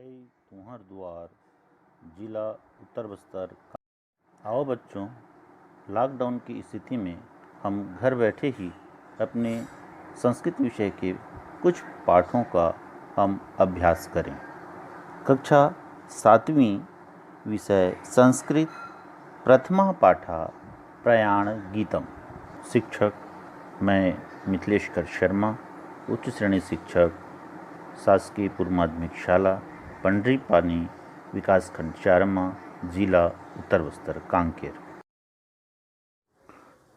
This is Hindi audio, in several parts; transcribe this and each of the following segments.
है तुहर द्वार, जिला उत्तर बस्तर। आओ बच्चों, लॉकडाउन की स्थिति में हम घर बैठे ही अपने संस्कृत विषय के कुछ पाठों का हम अभ्यास करें। कक्षा 7वीं, विषय संस्कृत, प्रथमा पाठा प्रयाण गीतम। शिक्षक मैं मिथिलेशकर शर्मा, उच्च श्रेणी शिक्षक, शासकीय पूर्व माध्यमिक शाला पंडरीपानी, विकासखंड चारमा, जिला उत्तर बस्तर कांकेर।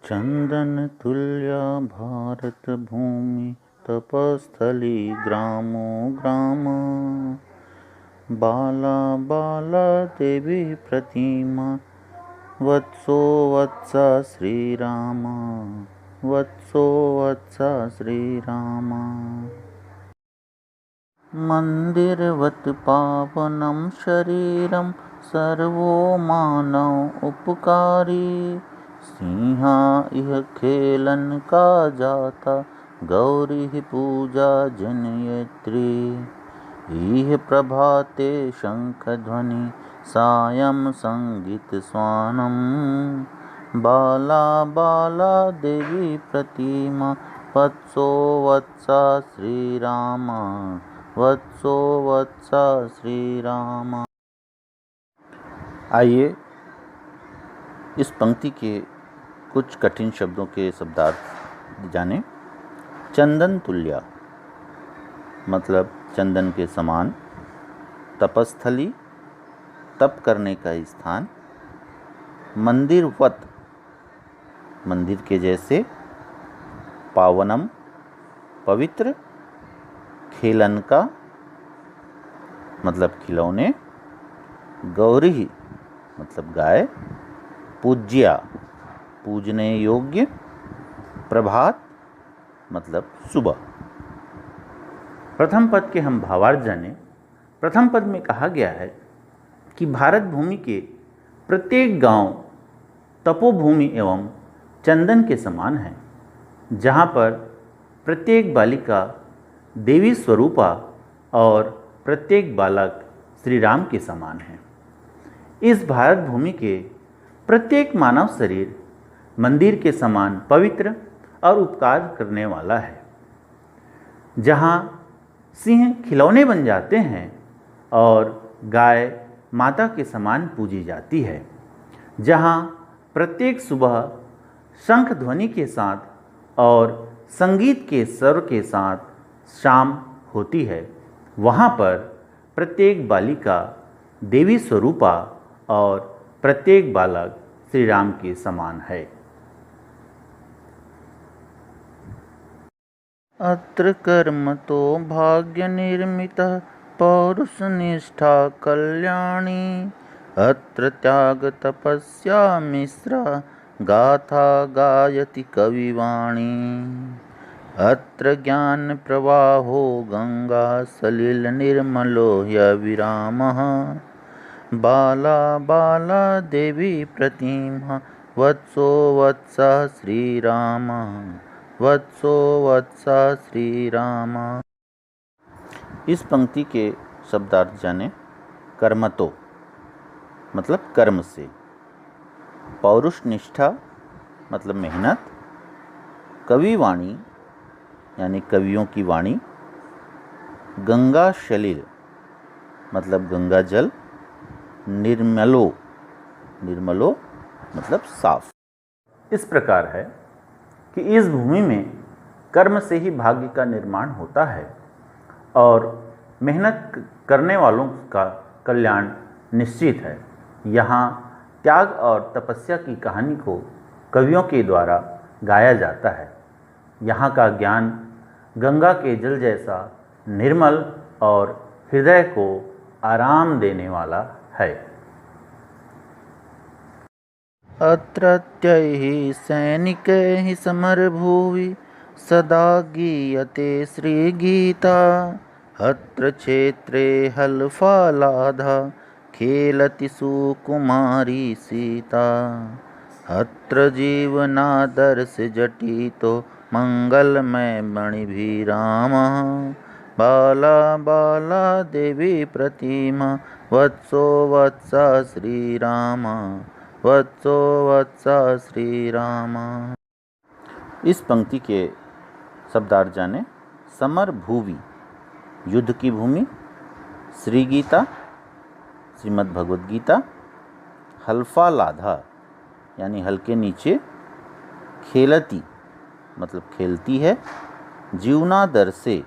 चंदन तुल्या भारत भूमि, तपस्थली ग्रामो ग्राम। बाला बाला देवी प्रतिमा, वत्सो वत्सा श्रीराम, वत्सो वत्सा श्रीराम। मंदिरवत् पावनं शरीरं, सर्वो मानव उपकारी। सिंहा इह खेलन का जाता, गौरी पूजा जनयत्री। इह प्रभाते शंख ध्वनि, सायं संगीत स्वानम। बाला बाला देवी प्रतिमा, वत्सो वत्सा श्रीराम, वत्सो वत्सा श्रीराम। आइए इस पंक्ति के कुछ कठिन शब्दों के शब्दार्थ जानें। चंदन तुल्या मतलब चंदन के समान। तपस्थली तप करने का स्थान। मंदिरवत मंदिर के जैसे। पावनम पवित्र। खेलन का मतलब खिलौने। गौरी मतलब गाय। पूज्या पूजने योग्य। प्रभात मतलब सुबह। प्रथम पद के हम भावार्थ जानें। प्रथम पद में कहा गया है कि भारत भूमि के प्रत्येक गांव तपोभूमि एवं चंदन के समान है, जहां पर प्रत्येक बालिका देवी स्वरूपा और प्रत्येक बालक श्री राम के समान है। इस भारत भूमि के प्रत्येक मानव शरीर मंदिर के समान पवित्र और उपकार करने वाला है। जहाँ सिंह खिलौने बन जाते हैं और गाय माता के समान पूजी जाती है। जहाँ प्रत्येक सुबह शंख ध्वनि के साथ और संगीत के स्वर के साथ शाम होती है, वहाँ पर प्रत्येक बालिका देवी स्वरूपा और प्रत्येक बालक श्री राम के समान है। अत्र कर्म तो भाग्य निर्मितः, पौरुष निष्ठा कल्याणी। अत्र त्याग तपस्या मिश्रा, गाथा गायति कविवाणी। अत्र ज्ञान प्रवाहो गंगा, सलिल निर्मलो ह्यविरामः। बाला बाला देवी प्रतिमा, वत्सो वत्सा श्रीराम, वत्सो वत्सा श्रीराम। इस पंक्ति के शब्दार्थ जानें। कर्मतो मतलब कर्म से। पौरुष निष्ठा मतलब मेहनत। कविवाणी यानी कवियों की वाणी। गंगा सलिल मतलब गंगा जल। निर्मलो निर्मलो मतलब साफ। इस प्रकार है कि इस भूमि में कर्म से ही भाग्य का निर्माण होता है और मेहनत करने वालों का कल्याण निश्चित है। यहाँ त्याग और तपस्या की कहानी को कवियों के द्वारा गाया जाता है। यहाँ का ज्ञान गंगा के जल जैसा निर्मल और हृदय को आराम देने वाला है। अत्रत्यैः सैनिकैः समरभुवि, सदा गीयते श्रीगीता। अत्र क्षेत्रे हलफालाधा, खेलति सुकुमारी सीता। अत्र जीवनादर्श जटितो, मंगलमय मणिभिरामः। बाला बाला देवी प्रतिमा वत्सो वत्सा श्रीराम, वत्सो वत्सा श्रीराम। इस पंक्ति के शब्दार्थ जाने। समर भूवि युद्ध की भूमि, श्री गीता श्रीमद् भगवद गीता, हल्फा लाधा यानी हल्के नीचे, खेलती मतलब खेलती है, जीवनादर्शे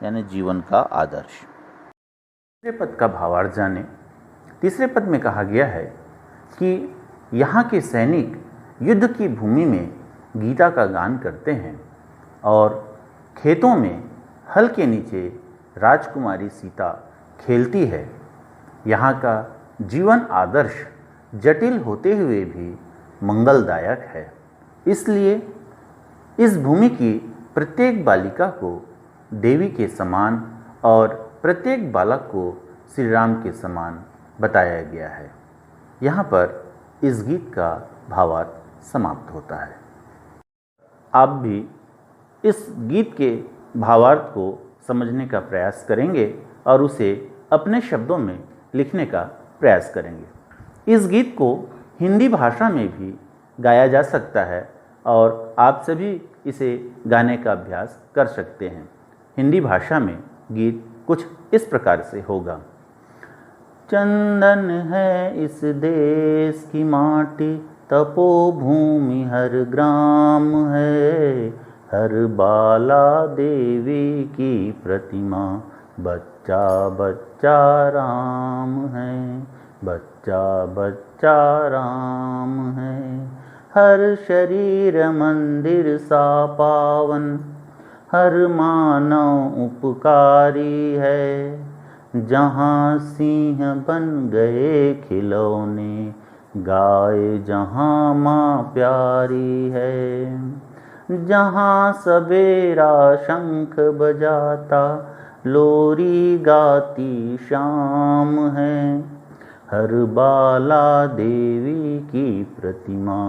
यानी जीवन का आदर्श। तीसरे पद का भावार्थ जाने। तीसरे पद में कहा गया है कि यहाँ के सैनिक युद्ध की भूमि में गीता का गान करते हैं और खेतों में हल के नीचे राजकुमारी सीता खेलती है। यहाँ का जीवन आदर्श जटिल होते हुए भी मंगलदायक है, इसलिए इस भूमि की प्रत्येक बालिका को देवी के समान और प्रत्येक बालक को श्री राम के समान बताया गया है। यहाँ पर इस गीत का भावार्थ समाप्त होता है। आप भी इस गीत के भावार्थ को समझने का प्रयास करेंगे और उसे अपने शब्दों में लिखने का प्रयास करेंगे। इस गीत को हिंदी भाषा में भी गाया जा सकता है और आप सभी इसे गाने का अभ्यास कर सकते हैं। हिंदी भाषा में गीत कुछ इस प्रकार से होगा। चंदन है इस देश की माटी, तपोभूमि हर ग्राम है, हर बाला देवी की प्रतिमा, बच्चा बच्चा राम है, बच्चा बच्चा राम है। हर शरीर मंदिर सा पावन, हर मानव उपकारी है, जहाँ सिंह बन गए खिलौने, गाय जहाँ माँ प्यारी है, जहाँ सवेरा शंख बजाता, लोरी गाती शाम है, हर बाला देवी की प्रतिमा,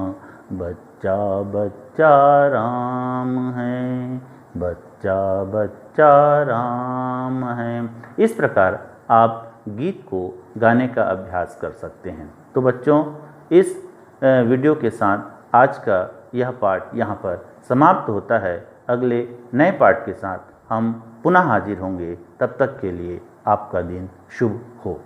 बच्चा बच्चा राम है, बच्चा बच्चा राम है। इस प्रकार आप गीत को गाने का अभ्यास कर सकते हैं। तो बच्चों, इस वीडियो के साथ आज का यह पाठ यहाँ पर समाप्त होता है। अगले नए पाठ के साथ हम पुनः हाजिर होंगे। तब तक के लिए आपका दिन शुभ हो।